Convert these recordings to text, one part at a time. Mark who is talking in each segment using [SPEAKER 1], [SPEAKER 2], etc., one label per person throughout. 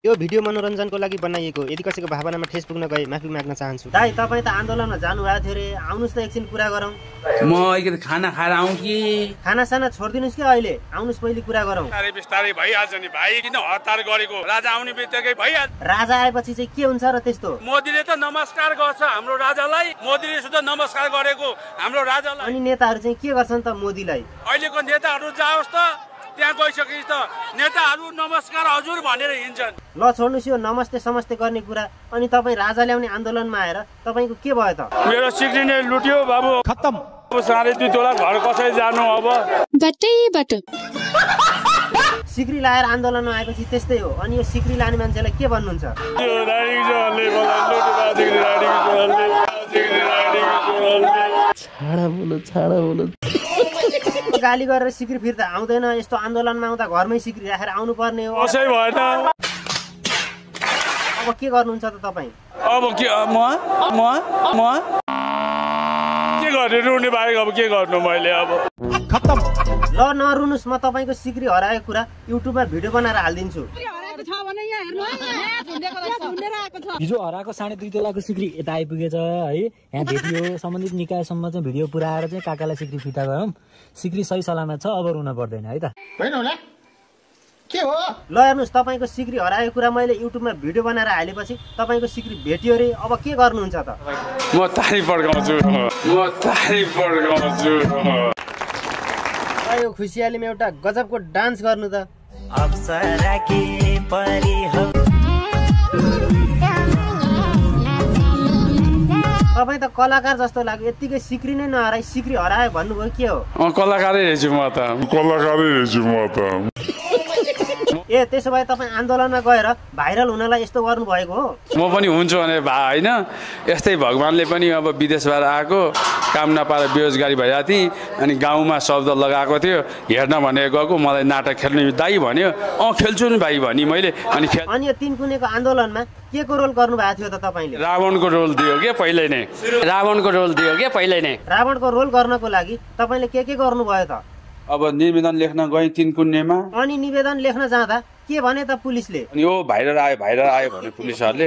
[SPEAKER 1] यो भिडियो मनोरञ्जनको लागि बनाइएको, यदि कसैको भावनामा ठेस पुग्न गए माफी माग्न चाहन्छु।
[SPEAKER 2] दाइ तपाई त आन्दोलनमा जानु भएको थियो रे, आउनुस् त एकछिन कुरा गरौँ।
[SPEAKER 3] म अहिले खाना खाएर आउँ कि
[SPEAKER 2] खाना साना छोड्दिनुस् कि अहिले आउनुस् पहिले कुरा गरौँ।
[SPEAKER 4] बिस्तारै बिस्तारै भइहाल्छ नि भाइ, किन हतार गरेको? राजा आउने बित्तिकै भइहाल्छ।
[SPEAKER 2] राजा आएपछि चाहिँ के हुन्छ र त्यस्तो?
[SPEAKER 4] मोदीले त नमस्कार गर्छ हाम्रो राजालाई, मोदीले सुधा नमस्कार गरेको हाम्रो राजालाई।
[SPEAKER 2] अनि नेताहरू चाहिँ के गर्छन् त मोदीलाई?
[SPEAKER 4] अहिलेको नेताहरू जाओस् त त्यहाँ गइसकेपछि त नेताहरू नमस्कार हजुर भनेर हिँड्छन्।
[SPEAKER 2] ल छोड्नुस् यो नमस्ते समस्ते गर्ने कुरा। अनि तपाईँ राजा ल्याउने आन्दोलनमा आएर तपाईँको के भयो त?
[SPEAKER 4] मेरो सिक्री नै लुट्यो बाबु, खत्तम। 2.5 तोला घर कसरी जानु अब?
[SPEAKER 2] सिक्री लाएर आन्दोलनमा आएपछि त्यस्तै हो। अनि यो सिक्री लाने मान्छेलाई के भन्नुहुन्छ? गाली गरेर सिक्री फिर्ता आउँदैन। यस्तो आन्दोलनमा आउँदा घरमै सिक्री राखेर आउनु पर्ने हो।
[SPEAKER 4] कसै भएन।
[SPEAKER 2] अब के गर्नुहुन्छ त तपाईँ?
[SPEAKER 4] अब के म के गर्ने? रुने बाहेक अब के गर्नु मैले अब?
[SPEAKER 3] खत्तम।
[SPEAKER 2] ल नरुनुस्, म तपाईँको सिक्री हराएको कुरा युट्युबमा भिडियो बनाएर हालिदिन्छु।
[SPEAKER 5] हिजो हराएको 2.5 तोलाको सिक्री यता आइपुगेछ है। यहाँ भेटियो, सम्बन्धित निकायसम्म चाहिँ भिडियो पुऱ्याएर चाहिँ काकालाई सिक्री फिर्ता गरौँ। सिक्री सही सलामत छ, अब रुन पर्दैन है त।
[SPEAKER 2] के हो? ल हेर्नुहोस्, तपाईँको सिक्री हराएको कुरा मैले युट्युबमा भिडियो बनाएर हालेपछि तपाईँको सिक्री भेटियो रे। अब के गर्नुहुन्छ त?
[SPEAKER 4] म तारी पड्काउँछु,
[SPEAKER 2] यो खुसियालीमा एउटा गजबको डान्स गर्नु त। तपाईँ त कलाकार जस्तो लाग्यो। यत्तिकै सिक्री नै नहराई सिक्री हरायो भन्नुभयो, के हो?
[SPEAKER 4] कलाकारै रहेछु म त।
[SPEAKER 2] ए त्यसो भए तपाईँ आन्दोलनमा गएर भाइरल हुनलाई यस्तो गर्नु भएको हो?
[SPEAKER 4] म पनि हुन्छु भने भए होइन। यस्तै भगवान्ले पनि अब विदेशबाट आएको काम नपाएर बेरोजगारी भइरहेको थिएँ, अनि गाउँमा शब्द लगाएको थियो, हेर्न भनेर गएको। मलाई नाटक खेल्नु दाइ भन्यो, खेल्छु नि भाइ भनी मैले। अनि
[SPEAKER 2] यो 3 कुनेको आन्दोलनमा के को रोल गर्नु भएको थियो त तपाईँले?
[SPEAKER 4] रावणको रोल दियो के पहिल्यै नै?
[SPEAKER 2] रावणको रोल गर्नको लागि तपाईँले के गर्नुभयो त?
[SPEAKER 4] अब निवेदन लेख्न गएँ 3 कुनेमा।
[SPEAKER 2] अनि निवेदन लेख्न जाँदा के भने त पुलिसले?
[SPEAKER 4] अनि यो भाइरल आयो भने पुलिसहरूले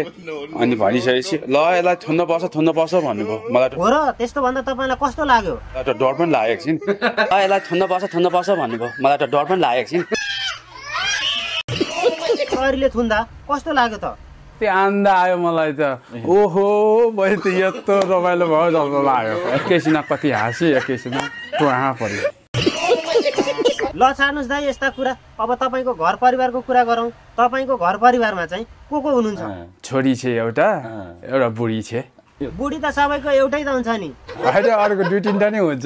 [SPEAKER 4] अनि भनिसकेपछि ल यसलाई थुन्न पर्छ भन्नुभयो मलाई।
[SPEAKER 2] हो र? त्यस्तो भन्दा तपाईँलाई कस्तो लाग्यो?
[SPEAKER 4] डर पनि लागेको छिन्। यसलाई थुन्न पर्छ भन्नुभयो, मलाई त डर पनि लागेको छिन्।
[SPEAKER 2] शरीरले थुन्दा कस्तो लाग्यो त?
[SPEAKER 4] त्यो आन्दा आयो मलाई त। ओहो मैले त यत्रो रमाइलो भयो जस्तो लाग्यो। एकैछिन कति हाँसेँ, एकैछिन टुहाँ पर्यो।
[SPEAKER 2] ल छाड्नुहोस् दाइ यस्ता कुरा। अब तपाईँको घर परिवारको कुरा गरौँ। तपाईँको घर परिवारमा चाहिँ को हुनुहुन्छ?
[SPEAKER 4] छोरी छ एउटा बुढी छ।
[SPEAKER 2] बुढी त सबैको एउटै त हुन्छ नि।
[SPEAKER 4] अर्को 2-3टा नै हुन्छ।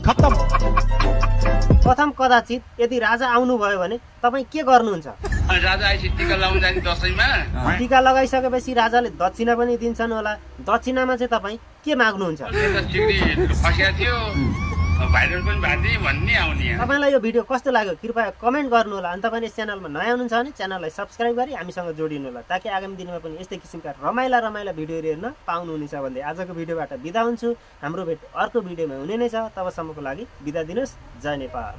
[SPEAKER 3] खत्तम।
[SPEAKER 2] प्रथम कदाचित यदि राजा आउनुभयो भने तपाईँ के गर्नुहुन्छ?
[SPEAKER 4] राजा आएपछि टीका लगाउन जाने दशैँमा।
[SPEAKER 2] टीका लगाइसकेपछि राजाले दक्षिणा पनि दिन्छन् होला। दक्षिणामा चाहिँ तपाईँ के माग्नुहुन्छ? तपाईँलाई यो भिडियो कस्तो लाग्यो कृपया कमेन्ट गर्नु होला। अनि तपाईँले च्यानलमा नयाँ हुनुहुन्छ भने च्यानललाई सब्सक्राइब गरी हामीसँग जोडिनु होला, ताकि आगामी दिनमा पनि यस्तै किसिमका रमाइला भिडियोहरू हेर्न पाउनुहुनेछ भन्दै आजको भिडियोबाट बिदा हुन्छु। हाम्रो भेट अर्को भिडियोमा हुने नै छ। तबसम्मको लागि बिदा दिनुहोस्। जय नेपाल।